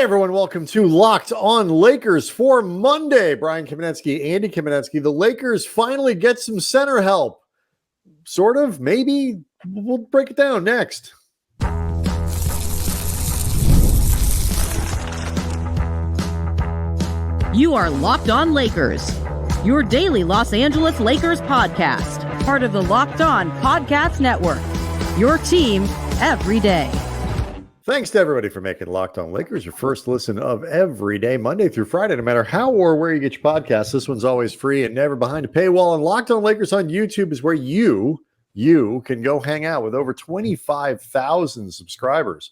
Hey everyone, welcome to Locked On Lakers for Monday. Brian Kamenetsky, Andy Kamenetsky. The Lakers finally get some center help. Sort of, maybe. We'll break it down next. You are Locked On Lakers, your daily Los Angeles Lakers podcast, part of the Locked On Podcast Network, your team every day. Thanks to everybody for making Locked On Lakers your first listen of every day, Monday through Friday, no matter how or where you get your podcasts. This one's always free and never behind a paywall. And Locked On Lakers on YouTube is where you can go hang out with over 25,000 subscribers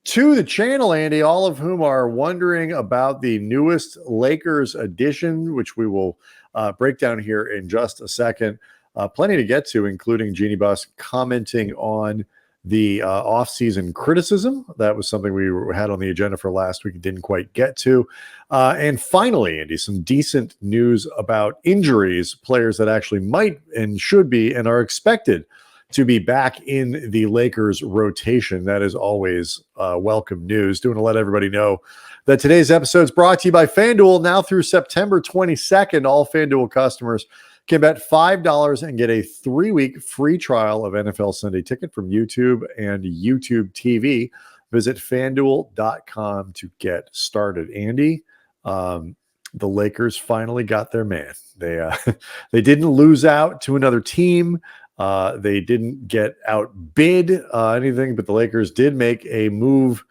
to the channel, Andy, all of whom are wondering about the newest Lakers edition, which we will break down here in just a second. Plenty to get to, including Jeanie Buss commenting on the offseason criticism. That was something we had on the agenda for last week and didn't quite get to. And finally, Andy, some decent news about injuries, players that actually might and should be and are expected to be back in the Lakers rotation. That is always welcome news. Doing to let everybody know that today's episode is brought to you by FanDuel. Now through September 22nd, all FanDuel customers can bet $5 and get a 3-week free trial of NFL Sunday Ticket from YouTube and YouTube TV. Visit FanDuel.com to get started. Andy, the Lakers finally got their man. They didn't lose out to another team. They didn't get outbid anything, but the Lakers did make a move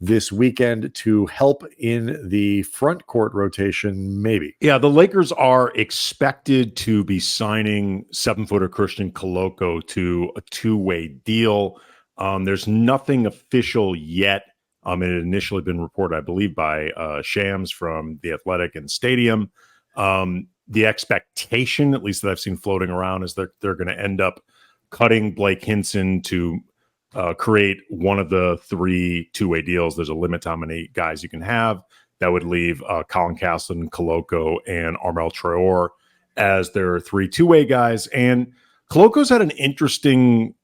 this weekend to help in the front court rotation, maybe. Yeah, the Lakers are expected to be signing 7-footer Christian Koloko to a 2-way deal. There's nothing official yet. It had initially been reported, I believe, by Shams from The Athletic and Stadium. The expectation, at least that I've seen floating around, is that they're going to end up cutting Blake Hinson to create one of the 3 2-way deals. There's a limit to how many guys you can have. That would leave Colin Castleton, Koloko, and Armel Traore as their 3 2-way guys. And Koloko's had an interesting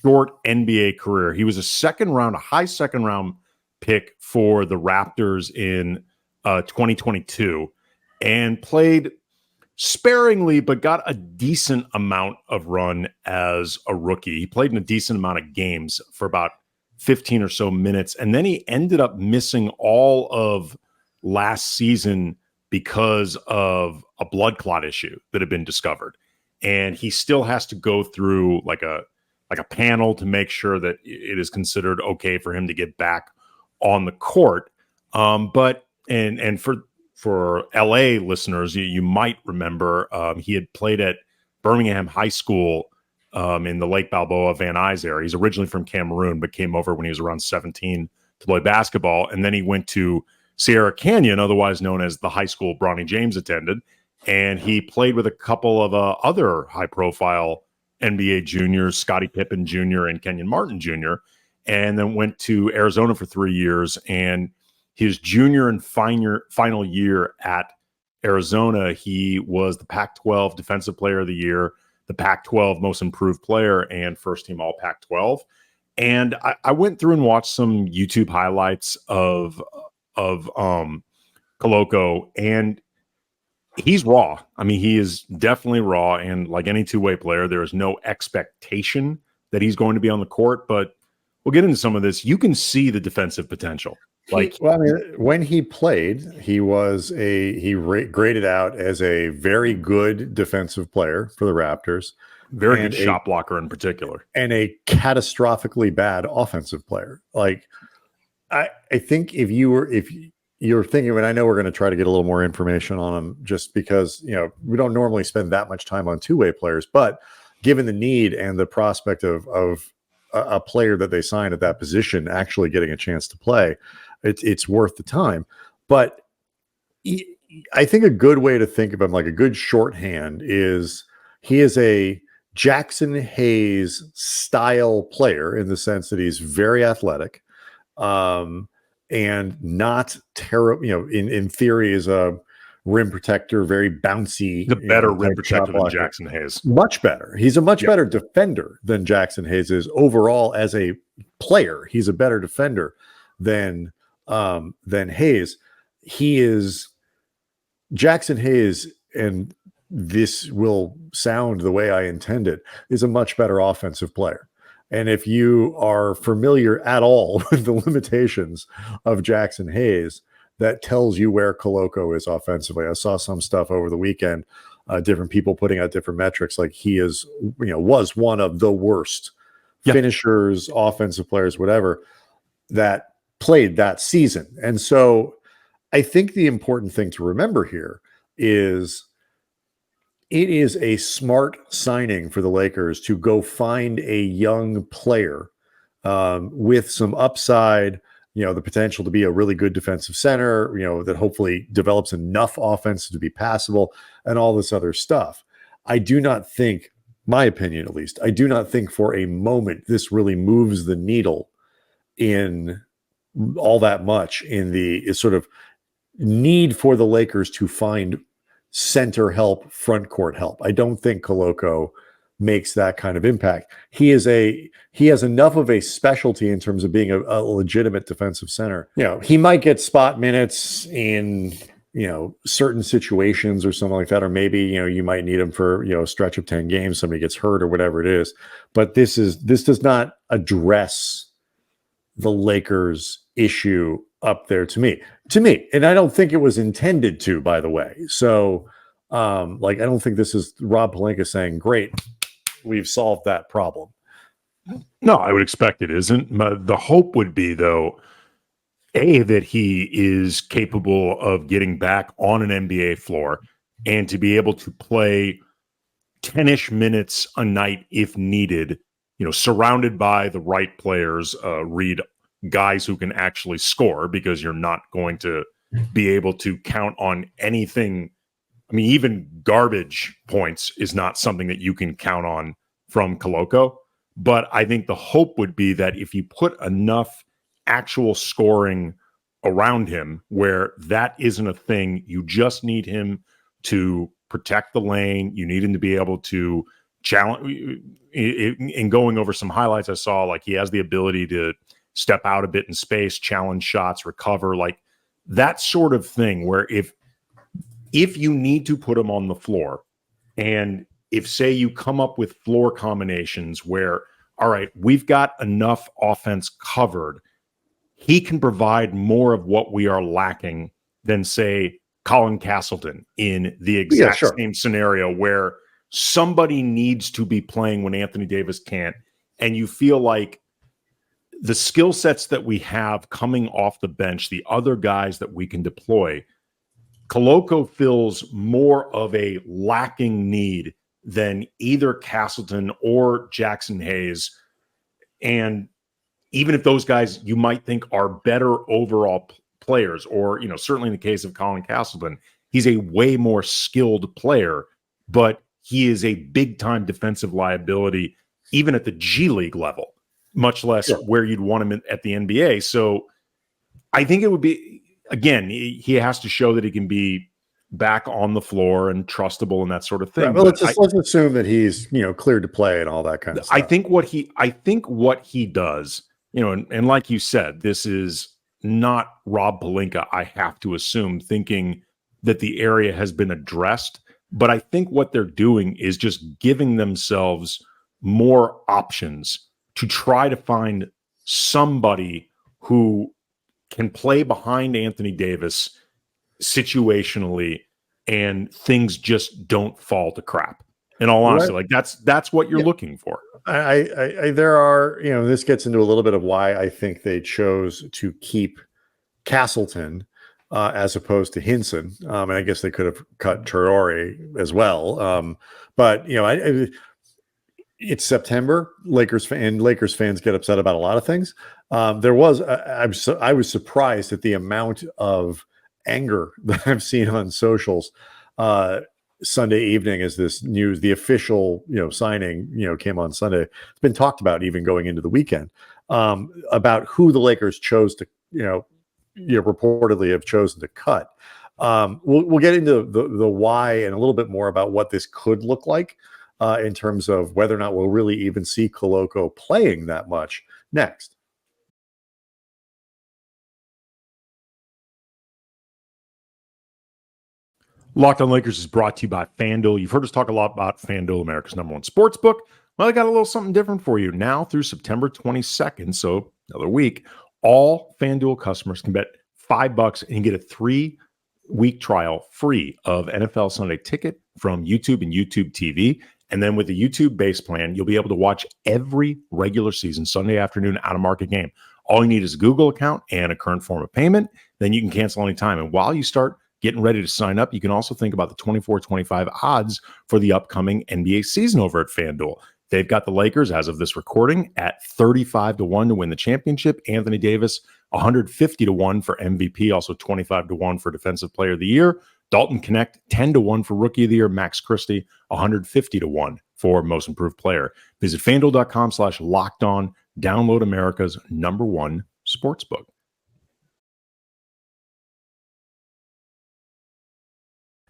short NBA career. He was a high second round pick for the Raptors in 2022 and played sparingly, but got a decent amount of run as a rookie. He played in a decent amount of games for about 15 or so minutes. And then he ended up missing all of last season because of a blood clot issue that had been discovered. And he still has to go through like a panel to make sure that it is considered okay for him to get back on the court. But for LA listeners, you might remember he had played at Birmingham High School in the Lake Balboa, Van Nuys area. He's originally from Cameroon, but came over when he was around 17 to play basketball. And then he went to Sierra Canyon, otherwise known as the high school Bronny James attended. And he played with a couple of other high-profile NBA juniors, Scottie Pippen Jr. and Kenyon Martin Jr., and then went to Arizona for 3 years. And his junior and final year at Arizona, he was the Pac-12 Defensive Player of the Year, the Pac-12 Most Improved Player, and first team All Pac-12. And I went through and watched some YouTube highlights of Koloko, and he's raw. I mean, he is definitely raw, and like any two-way player, there is no expectation that he's going to be on the court, but we'll get into some of this. You can see the defensive potential. When he played, he was graded out as a very good defensive player for the Raptors, very good shot blocker in particular, and a catastrophically bad offensive player. Like, I think if you're thinking, and I know we're going to try to get a little more information on him, just because we don't normally spend that much time on two-way players, but given the need and the prospect of a player that they signed at that position actually getting a chance to play, it's worth the time. But I think a good way to think of him, like a good shorthand, is he is a Jaxson Hayes style player in the sense that he's very athletic, and not terrible. In theory, is a rim protector, very bouncy. The better rim protector than Jaxson Hayes. Much better. He's a much better defender than Jaxson Hayes is overall as a player. He's a better defender than than Hayes. He is Jaxson Hayes, and this will sound the way I intended, is a much better offensive player. And if you are familiar at all with the limitations of Jaxson Hayes, that tells you where Koloko is offensively. I saw some stuff over the weekend, different people putting out different metrics. Like he is, was one of the worst finishers, offensive players, whatever, that played that season. And so I think the important thing to remember here is it is a smart signing for the Lakers to go find a young player with some upside, the potential to be a really good defensive center, that hopefully develops enough offense to be passable and all this other stuff. I do not think, my opinion at least, I do not think for a moment this really moves the needle in all that much in the sort of need for the Lakers to find center help, front court help. I don't think Koloko makes that kind of impact. He has enough of a specialty in terms of being a legitimate defensive center. He might get spot minutes in, certain situations or something like that, or maybe, you might need him for, a stretch of 10 games, somebody gets hurt or whatever it is. But this does not address the Lakers issue up there to me. And I don't think it was intended to, by the way. So I don't think this is Rob Pelinka saying, great, we've solved that problem. No, I would expect it isn't. The hope would be, though, that he is capable of getting back on an NBA floor and to be able to play 10-ish minutes a night if needed, surrounded by the right players, read guys who can actually score, because you're not going to be able to count on anything. I mean, even garbage points is not something that you can count on from Koloko. But I think the hope would be that if you put enough actual scoring around him where that isn't a thing, you just need him to protect the lane. You need him to be able to challenge. In going over some highlights I saw, like he has the ability to step out a bit in space, challenge shots, recover, like that sort of thing, where if you need to put him on the floor, and if, say, you come up with floor combinations where, all right, we've got enough offense covered, he can provide more of what we are lacking than, say, Colin Castleton in the exact same scenario where somebody needs to be playing when Anthony Davis can't. And you feel like the skill sets that we have coming off the bench, the other guys that we can deploy, Koloko fills more of a lacking need than either Castleton or Jaxson Hayes. And even if those guys you might think are better overall players, or, certainly in the case of Colin Castleton, he's a way more skilled player, but he is a big time defensive liability, even at the G League level, much less where you'd want him at the NBA. So I think it would be, again, he has to show that he can be back on the floor and trustable and that sort of thing. Right, well, let's assume that he's, cleared to play and all that kind of stuff. I think what he does, and like you said, this is not Rob Pelinka, I have to assume, thinking that the area has been addressed. But I think what they're doing is just giving themselves more options to try to find somebody who can play behind Anthony Davis situationally, and things just don't fall to crap. In all honesty, like that's what you're looking for. There are, this gets into a little bit of why I think they chose to keep Castleton as opposed to Hinson. And I guess they could have cut Traore as well. But it's September. Lakers fans get upset about a lot of things. I was surprised at the amount of anger that I've seen on socials Sunday evening as this news, the official signing came on Sunday. It's been talked about even going into the weekend about who the Lakers chose to reportedly have chosen to cut. We'll get into the why and a little bit more about what this could look like in terms of whether or not we'll really even see Koloko playing that much next. Locked on Lakers is brought to you by FanDuel. You've heard us talk a lot about FanDuel, America's #1 sports book. Well, I got a little something different for you now through September 22nd, so another week. All FanDuel customers can bet $5 and get a 3-week trial free of NFL Sunday Ticket from YouTube and YouTube TV. And then with the YouTube base plan, you'll be able to watch every regular season Sunday afternoon out-of-market game. All you need is a Google account and a current form of payment. Then you can cancel anytime. And while you start getting ready to sign up, you can also think about the 24-25 odds for the upcoming NBA season over at FanDuel. They've got the Lakers, as of this recording, at 35-1 to win the championship. Anthony Davis, 150-1 for MVP, also 25-1 for Defensive Player of the Year. Dalton Connect, 10-1 for Rookie of the Year. Max Christie, 150-1 for Most Improved Player. Visit FanDuel.com/LockedOn. Download America's #1 sportsbook.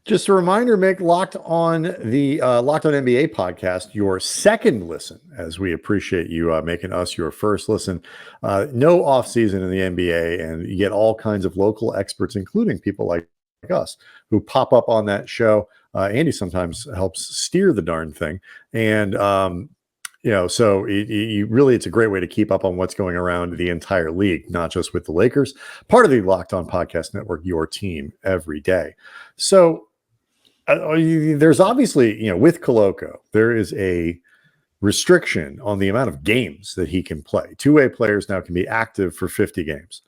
Just a reminder, make Locked On the Locked On NBA podcast your second listen, as we appreciate you making us your first listen. No offseason in the NBA, and you get all kinds of local experts, including people like us, who pop up on that show. Andy sometimes helps steer the darn thing. And, so it's a great way to keep up on what's going around the entire league, not just with the Lakers. Part of the Locked On Podcast Network, your team every day. So, there's obviously, with Koloko, there is a restriction on the amount of games that he can play. Two-way players now can be active for 50 games.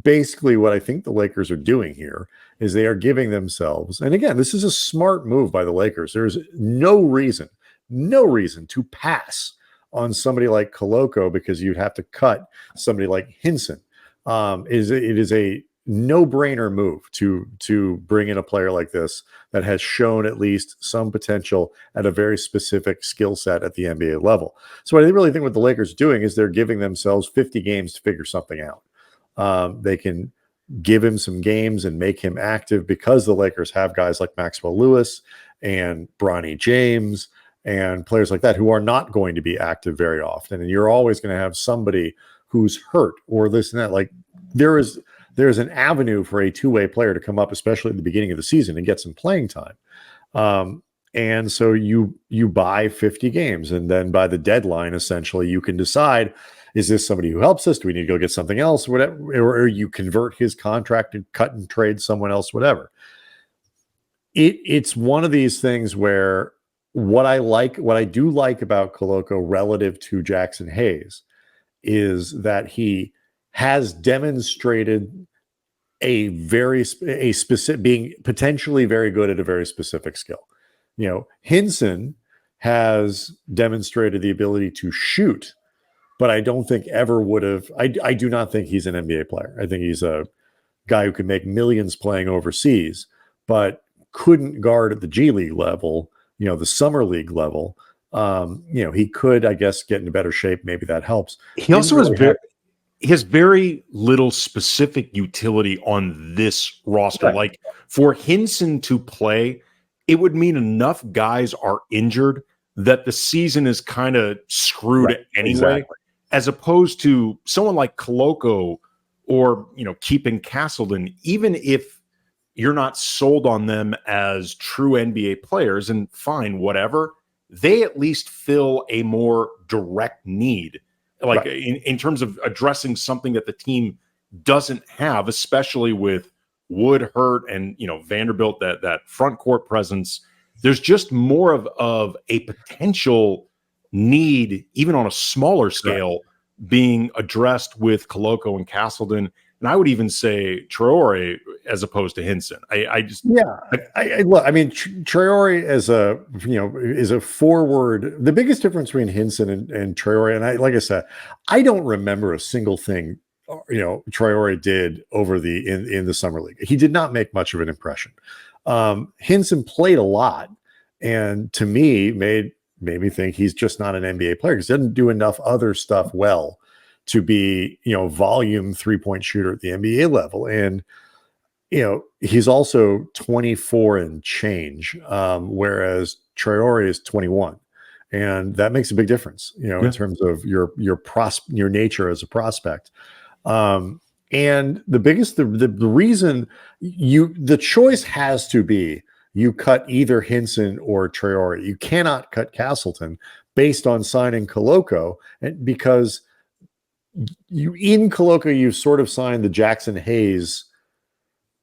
Basically, what I think the Lakers are doing here is they are giving themselves, and again, this is a smart move by the Lakers. There's no reason to pass on somebody like Koloko because you'd have to cut somebody like Hinson. It is a no-brainer move to bring in a player like this that has shown at least some potential at a very specific skill set at the NBA level. So what I really think what the Lakers are doing is they're giving themselves 50 games to figure something out. They can give him some games and make him active because the Lakers have guys like Maxwell Lewis and Bronny James and players like that who are not going to be active very often. And you're always going to have somebody who's hurt or this and that. Like there's an avenue for a two-way player to come up, especially at the beginning of the season, and get some playing time. And so you buy 50 games, and then by the deadline, essentially, you can decide, is this somebody who helps us? Do we need to go get something else? Whatever, or you convert his contract and cut and trade someone else, whatever. It's one of these things where what I do like about Koloko relative to Jaxson Hayes is that he has demonstrated a specific, being potentially very good at a very specific skill. Hinson has demonstrated the ability to shoot, but I don't think ever would have. I do not think he's an NBA player. I think he's a guy who could make millions playing overseas, but couldn't guard at the G League level, the summer league level. He could, I guess, get into better shape. Maybe that helps. He also has very little specific utility on this roster. Right. Like for Hinson to play, it would mean enough guys are injured that the season is kind of screwed anyway, exactly. As opposed to someone like Koloko or, keeping Castleton, even if you're not sold on them as true NBA players, and fine, whatever, they at least fill a more direct need. Like in terms of addressing something that the team doesn't have, especially with Wood hurt and, Vanderbilt, that front court presence, there's just more of a potential need, even on a smaller scale, being addressed with Koloko and Castleton. And I would even say Traore as opposed to Hinson. Traore as is a forward. The biggest difference between Hinson and Traore, and like I said, I don't remember a single thing Traore did over in the summer league. He did not make much of an impression. Hinson played a lot, and to me made me think he's just not an NBA player because he doesn't do enough other stuff well to be, volume 3-point shooter at the NBA level. And, he's also 24 and change, whereas Traore is 21. And that makes a big difference, in terms of your nature as a prospect. And the reason the choice has to be you cut either Hinson or Traore. You cannot cut Castleton based on signing Koloko, and because in Koloko you've sort of signed the Jaxson Hayes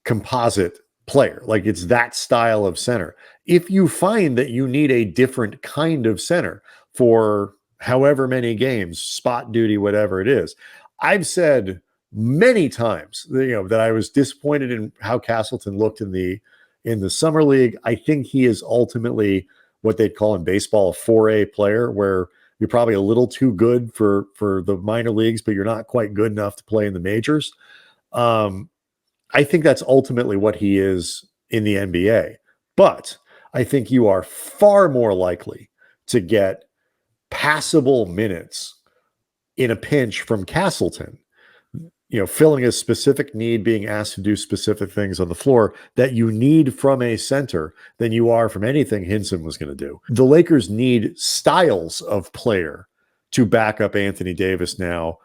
composite player. Like, it's that style of center. If you find that you need a different kind of center for however many games, spot duty, whatever it is, I've said many times, that I was disappointed in how Castleton looked in the summer league. I think he is ultimately what they'd call in baseball a 4A player, where you're probably a little too good for the minor leagues, but you're not quite good enough to play in the majors. I think that's ultimately what he is in the NBA. But I think you are far more likely to get passable minutes in a pinch from Castleton, filling a specific need, being asked to do specific things on the floor that you need from a center than you are from anything Hinson was going to do. The Lakers need styles of player to back up Anthony Davis now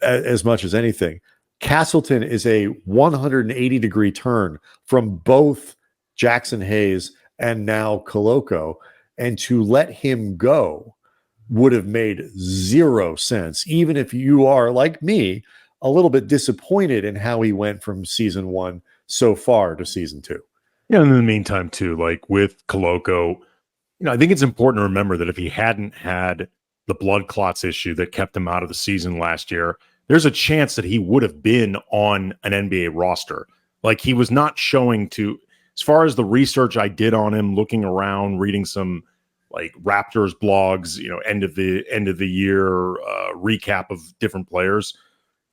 as much as anything. Castleton is a 180-degree turn from both Jaxson Hayes and now Koloko, and to let him go would have made zero sense, even if you are, like me, a little bit disappointed in how he went from season 1 so far to season 2. Yeah, and in the meantime, too, like with Koloko, I think it's important to remember that if he hadn't had the blood clots issue that kept him out of the season last year, there's a chance that he would have been on an NBA roster. Like, he was not showing to, as far as the research I did on him, looking around, reading some like Raptors blogs, end of the year recap of different players.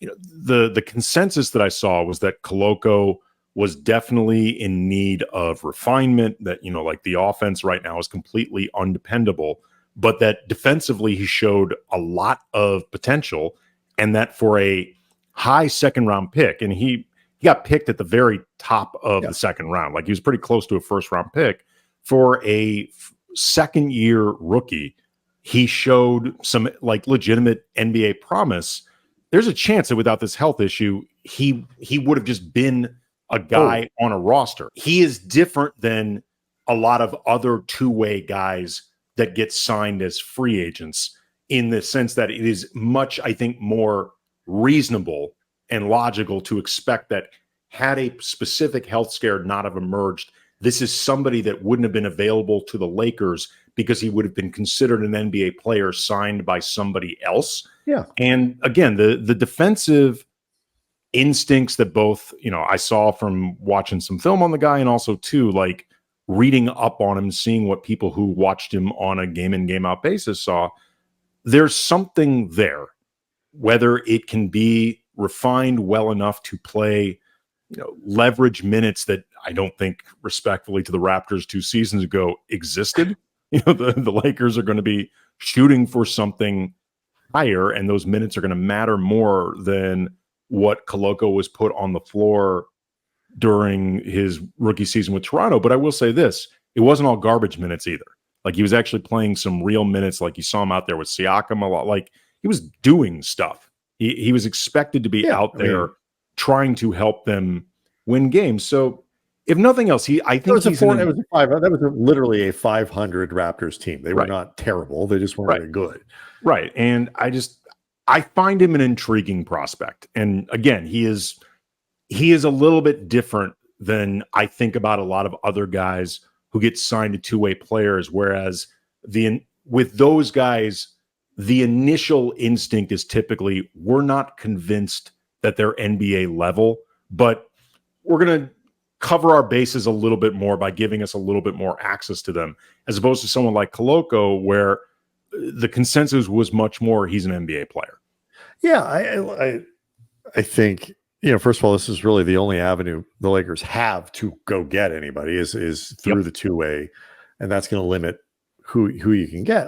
The consensus that I saw was that Koloko was definitely in need of refinement, that, like the offense right now is completely undependable, but that defensively he showed a lot of potential, and that for a high second round pick, and he got picked at the very top of the second round, like he was pretty close to a first round pick. For a second year rookie, he showed some like legitimate NBA promise. There's a chance that without this health issue, he would have just been a guy on a roster. He is different than a lot of other two-way guys that get signed as free agents, in the sense that it is much, I think, more reasonable and logical to expect that had a specific health scare not have emerged, this is somebody that wouldn't have been available to the Lakers because he would have been considered an NBA player signed by somebody else. Yeah. And again, the defensive instincts that both, I saw from watching some film on the guy, and also too, like reading up on him, seeing what people who watched him on a game in, game out basis saw, there's something there. Whether it can be refined well enough to play, leverage minutes that I don't think, respectfully to the Raptors 2 seasons ago, existed. The Lakers are going to be shooting for something higher, and those minutes are going to matter more than what Koloko was put on the floor during his rookie season with Toronto. But I will say this, it wasn't all garbage minutes either. Like, he was actually playing some real minutes. Like, you saw him out there with Siakam a lot. Like, he was doing stuff. He was expected to be out there trying to help them win games. So if nothing else, I think that was literally a 500 Raptors team. They were not terrible. They just weren't very good. Right. And I find him an intriguing prospect. And again, he is a little bit different than I think about a lot of other guys who get signed to two-way players. Whereas with those guys, the initial instinct is typically, we're not convinced that they're NBA level, but we're going to cover our bases a little bit more by giving us a little bit more access to them, as opposed to someone like Koloko, where the consensus was much more, he's an NBA player. Yeah, I think, first of all, this is really the only avenue the Lakers have to go get anybody is through the two-way, and that's going to limit who you can get.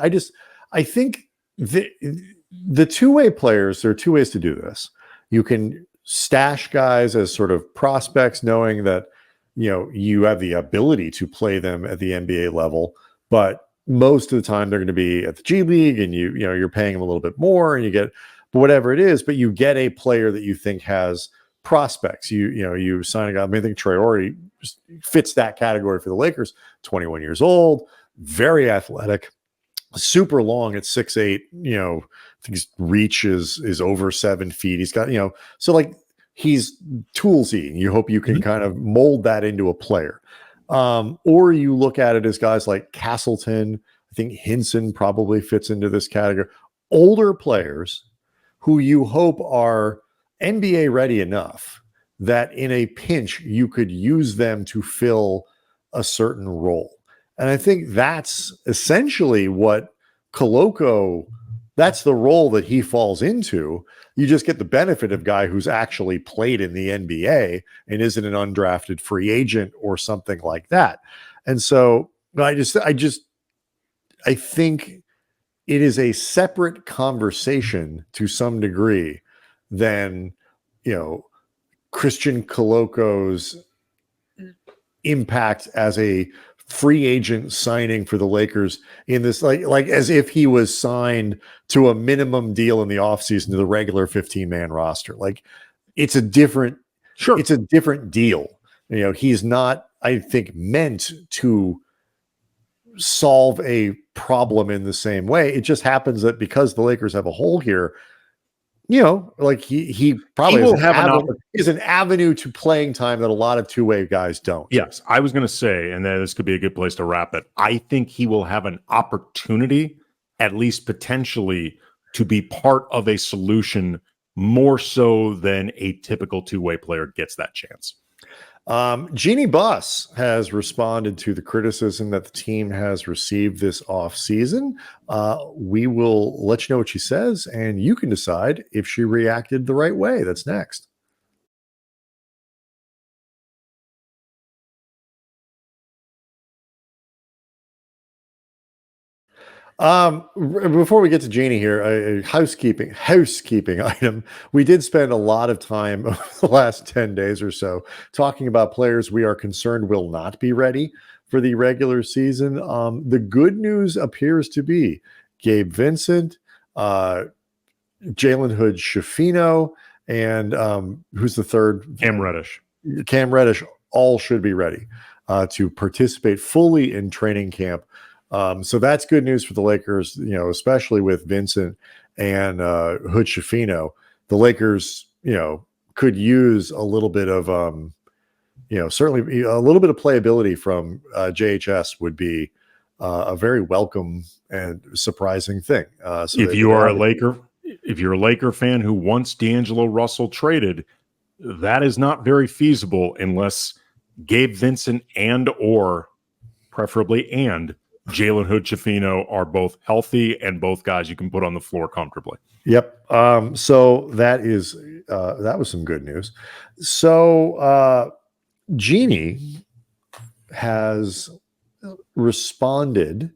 I think the two-way players, there are two ways to do this. You can stash guys as sort of prospects, knowing that you have the ability to play them at the NBA level, but most of the time they're going to be at the G League, and you're paying them a little bit more, and you get. but whatever it is, but you get a player that you think has prospects. You sign a guy. I mean, I think Traore fits that category for the Lakers. 21 years old, very athletic, super long at 6'8". I think his reach is over 7 feet. He's got so like he's toolsy. You hope you can kind of mold that into a player. Or you look at it as guys like Castleton. I think Hinson probably fits into this category. Older players who you hope are NBA ready enough that in a pinch you could use them to fill a certain role. And I think that's essentially what Koloko, that's the role that he falls into. You just get the benefit of a guy who's actually played in the NBA and isn't an undrafted free agent or something like that. And so I think it is a separate conversation to some degree than, Christian Koloko's impact as a free agent signing for the Lakers in this, like as if he was signed to a minimum deal in the offseason to the regular 15-man roster. Like it's a different deal. He's not, I think, meant to solve a problem in the same way. It just happens that because the Lakers have a hole here, like he probably will have an avenue to playing time that a lot of two-way guys don't. Yes, I was going to say, and then this could be a good place to wrap it. I think he will have an opportunity, at least potentially, to be part of a solution more so than a typical two-way player gets that chance. Jeanie Buss has responded to the criticism that the team has received this offseason. We will let you know what she says, and you can decide if she reacted the right way. That's next. Before we get to Jeanie here, a housekeeping item. We did spend a lot of time over the last 10 days or so talking about players we are concerned will not be ready for the regular season. The good news appears to be Gabe Vincent, Jalen Hood-Schifino, and who's the third? Cam Reddish. Cam Reddish all should be ready to participate fully in training camp. So that's good news for the Lakers, especially with Vincent and Hood-Schifino. The Lakers, could use a little bit of, certainly a little bit of playability from JHS would be a very welcome and surprising thing. So if you're a Laker fan who wants D'Angelo Russell traded, that is not very feasible unless Gabe Vincent or preferably Jalen Hood-Schifino are both healthy and both guys you can put on the floor comfortably. Yep. So that was some good news. So Jeanie has responded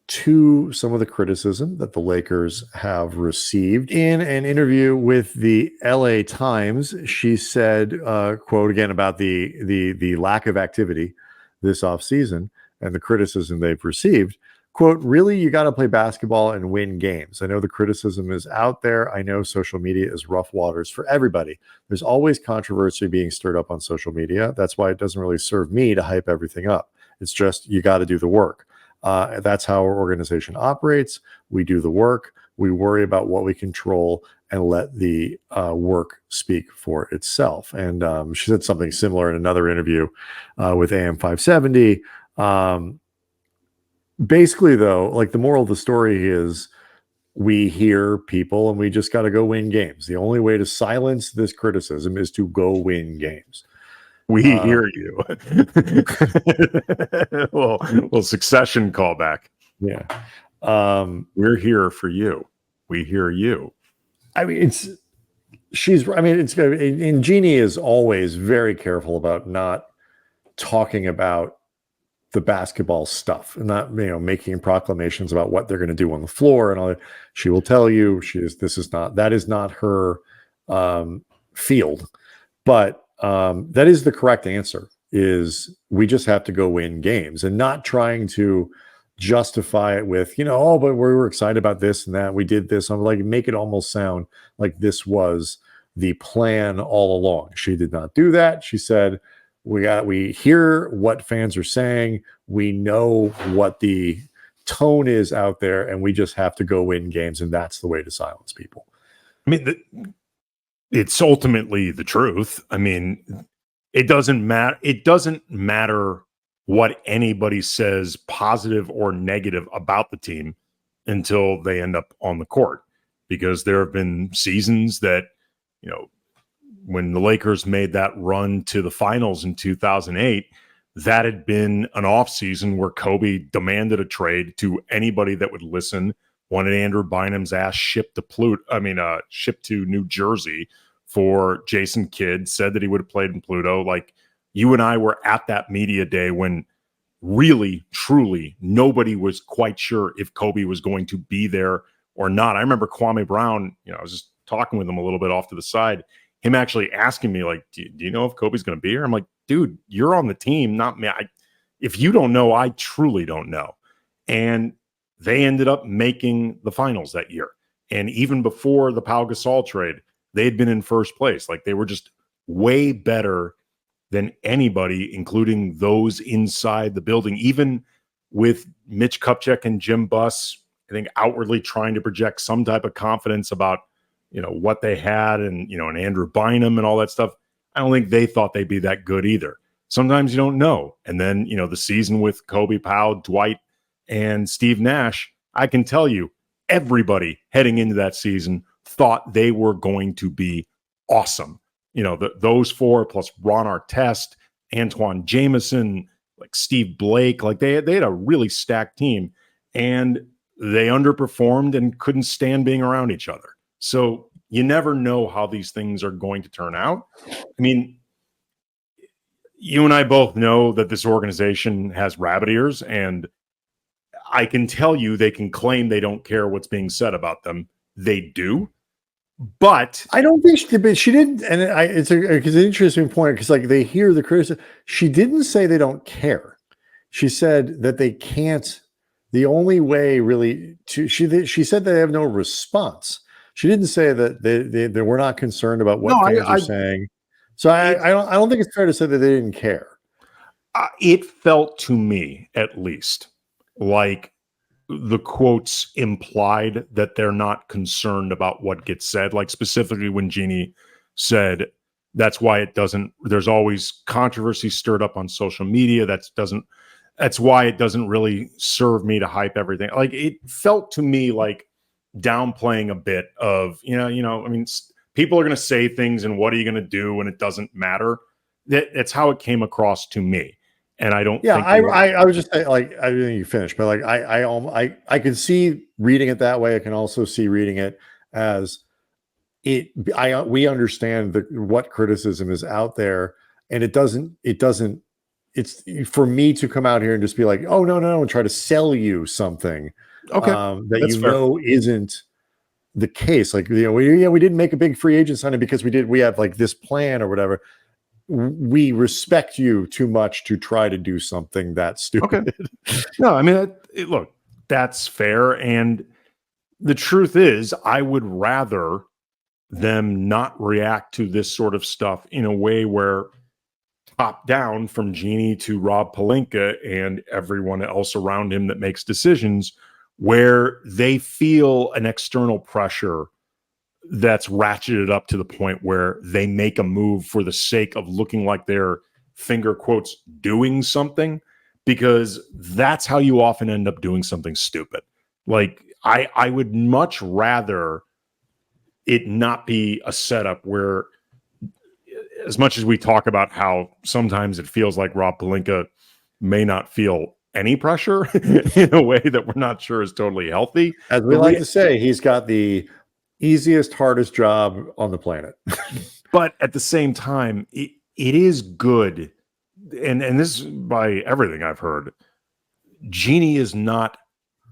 to some of the criticism that the Lakers have received. In an interview with the LA Times, she said, quote again about the lack of activity this offseason and the criticism they've received, quote, really, you got to play basketball and win games. I know the criticism is out there. I know social media is rough waters for everybody. There's always controversy being stirred up on social media. That's why it doesn't really serve me to hype everything up. It's just, you got to do the work. That's how our organization operates. We do the work. We worry about what we control and let the work speak for itself. And she said something similar in another interview with AM 570. Basically, though, like the moral of the story is we hear people and we just got to go win games. The only way to silence this criticism is to go win games. We hear you. well, Succession callback. Yeah. We're here for you. We hear you. I mean, and Jeanie is always very careful about not talking about the basketball stuff and not, making proclamations about what they're going to do on the floor and all that. She will tell you that is not her field, but that is the correct answer. Is we just have to go win games and not trying to justify it with, oh, but we were excited about this and that. We did this. I'm like, make it almost sound like this was the plan all along. She did not do that. She said, we hear what fans are saying. We know what the tone is out there, and we just have to go win games, and that's the way to silence people. I mean, it's ultimately the truth. I mean, it doesn't matter. It doesn't matter what anybody says, positive or negative, about the team until they end up on the court, because there have been seasons that, when the Lakers made that run to the finals in 2008, that had been an offseason where Kobe demanded a trade to anybody that would listen, wanted Andrew Bynum's ass shipped to New Jersey for Jason Kidd, said that he would have played in Pluto. Like, you and I were at that media day when really, truly, nobody was quite sure if Kobe was going to be there or not. I remember Kwame Brown, I was just talking with him a little bit off to the side, him actually asking me, like, do you know if Kobe's going to be here? I'm like, dude, you're on the team, not me. If you don't know, I truly don't know. And they ended up making the finals that year. And even before the Pau Gasol trade, they'd been in first place. Like, they were just way better than anybody, including those inside the building, even with Mitch Kupchak and Jim Buss, I think, outwardly trying to project some type of confidence about, what they had, and, and Andrew Bynum and all that stuff. I don't think they thought they'd be that good either. Sometimes you don't know. And then, the season with Kobe, Pau, Dwight, and Steve Nash, I can tell you, everybody heading into that season thought they were going to be awesome. Those four plus Ron Artest, Antoine Jameson, like Steve Blake, like they had a really stacked team, and they underperformed and couldn't stand being around each other. So you never know how these things are going to turn out. I mean, you and I both know that this organization has rabbit ears, and I can tell you they can claim they don't care what's being said about them. They do. But I don't think she didn't. And it's an interesting point, because like they hear the criticism. She didn't say they don't care. She said that they can't. The only way really she said they have no response. She didn't say that they were not concerned about what fans are saying. So I don't think it's fair to say that they didn't care. It felt to me, at least, like the quotes implied that they're not concerned about what gets said. Like, specifically when Jeanie said, that's why there's always controversy stirred up on social media. That's why it doesn't really serve me to hype everything. Like, it felt to me like downplaying a bit of, I mean, people are going to say things, and what are you going to do when it doesn't matter? That's how it came across to me. And I don't. Yeah, I was just saying, like, I didn't think you finished, but like I can see reading it that way. I can also see reading it as we understand what criticism is out there, and it doesn't. It's for me to come out here and just be like, oh no, and try to sell you something, okay, that fair. Isn't the case. Like, we didn't make a big free agent signing because we have like this plan or whatever. We respect you too much to try to do something that stupid. Okay. No, I mean, look, that's fair. And the truth is, I would rather them not react to this sort of stuff in a way where top down, from Jeanie to Rob Pelinka and everyone else around him that makes decisions, where they feel an external pressure that's ratcheted up to the point where they make a move for the sake of looking like they're, finger quotes, doing something, because that's how you often end up doing something stupid. Like, I would much rather it not be a setup where, as much as we talk about how sometimes it feels like Rob Pelinka may not feel any pressure in a way that we're not sure is totally healthy. As we like to say, he's got the easiest, hardest job on the planet. But at the same time, it is good. And this is by everything I've heard. Jeanie is not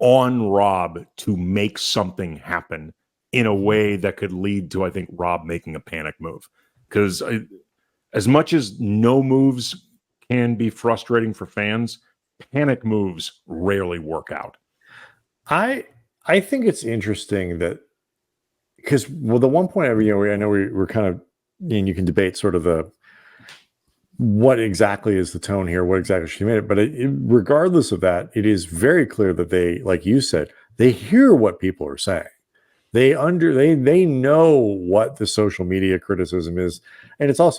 on Rob to make something happen in a way that could lead to, I think, Rob making a panic move. Because as much as no moves can be frustrating for fans, panic moves rarely work out. I think it's interesting that because the one point I know we're kind of, and you can debate sort of what exactly is the tone here, what exactly she made it, but regardless of that, it is very clear that they, like you said, they hear what people are saying. They know what the social media criticism is, and it's not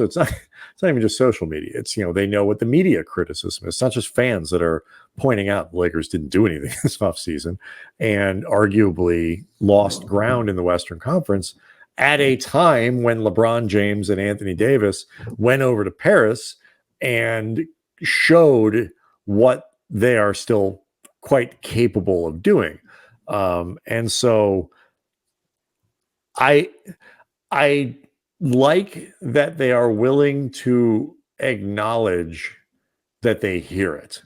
even just social media. It's, they know what the media criticism is. It's not just fans that are pointing out the Lakers didn't do anything this offseason and arguably lost ground in the Western Conference at a time when LeBron James and Anthony Davis went over to Paris and showed what they are still quite capable of doing. And so I like that they are willing to acknowledge that they hear it,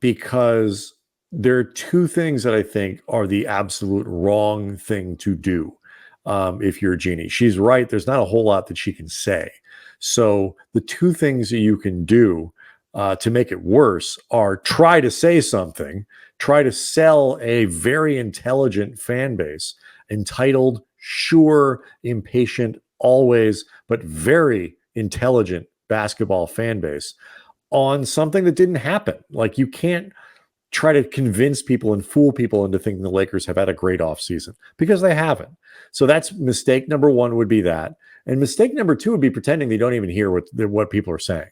because there are two things that I think are the absolute wrong thing to do. If you're Jeanie, she's right. There's not a whole lot that she can say. So the two things that you can do to make it worse are try to say something, try to sell a very intelligent fan base, entitled, sure, impatient, always, but very intelligent basketball fan base on something that didn't happen. Like, you can't try to convince people and fool people into thinking the Lakers have had a great offseason, because they haven't. So that's mistake number one, would be that. And mistake number two would be pretending they don't even hear what people are saying.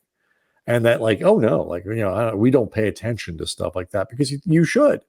And that, like, oh no, like, we don't pay attention to stuff like that, because you should.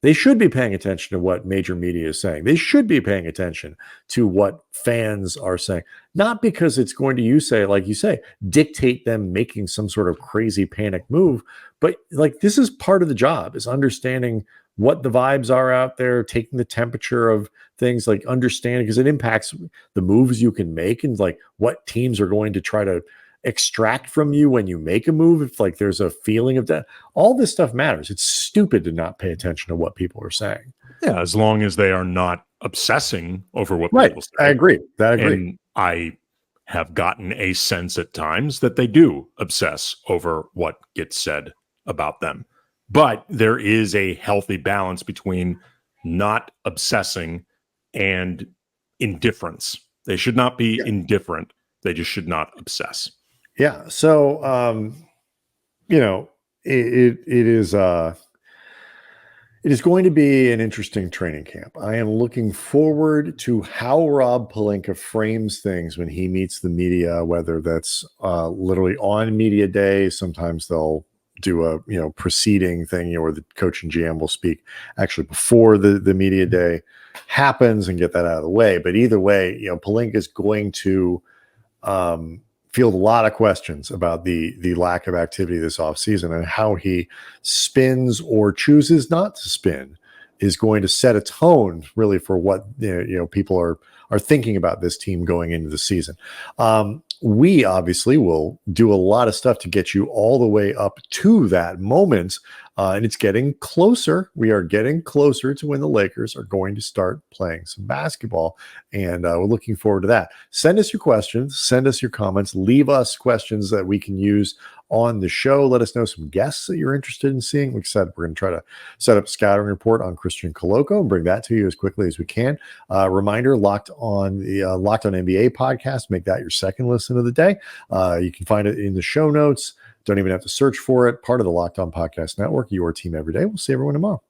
They should be paying attention to what major media is saying. They should be paying attention to what fans are saying, not because it's going to, like you say, dictate them making some sort of crazy panic move. But like, this is part of the job, is understanding what the vibes are out there, taking the temperature of things, like understanding, because it impacts the moves you can make and like what teams are going to try to extract from you when you make a move. If like there's a feeling of that, all this stuff matters. It's stupid to not pay attention to what people are saying. Yeah, as long as they are not obsessing over what people say. I agree. And I have gotten a sense at times that they do obsess over what gets said about them. But there is a healthy balance between not obsessing and indifference. They should not be indifferent. They just should not obsess. Yeah. So, it is going to be an interesting training camp. I am looking forward to how Rob Pelinka frames things when he meets the media, whether that's literally on media day. Sometimes they'll do a, preceding thing, where the coach and GM will speak actually before the media day happens and get that out of the way. But either way, Pelinka is going to, field a lot of questions about the lack of activity this offseason, and how he spins or chooses not to spin is going to set a tone really for what people are thinking about this team going into the season. We obviously will do a lot of stuff to get you all the way up to that moment. And it's getting closer. We are getting closer to when the Lakers are going to start playing some basketball. And we're looking forward to that. Send us your questions. Send us your comments. Leave us questions that we can use on the show. Let us know some guests that you're interested in seeing. Like I said, we're going to try to set up a scouting report on Christian Koloko and bring that to you as quickly as we can. Reminder, Locked On NBA podcast. Make that your second listen of the day. You can find it in the show notes. Don't even have to search for it. Part of the Locked On Podcast Network, your team every day. We'll see everyone tomorrow.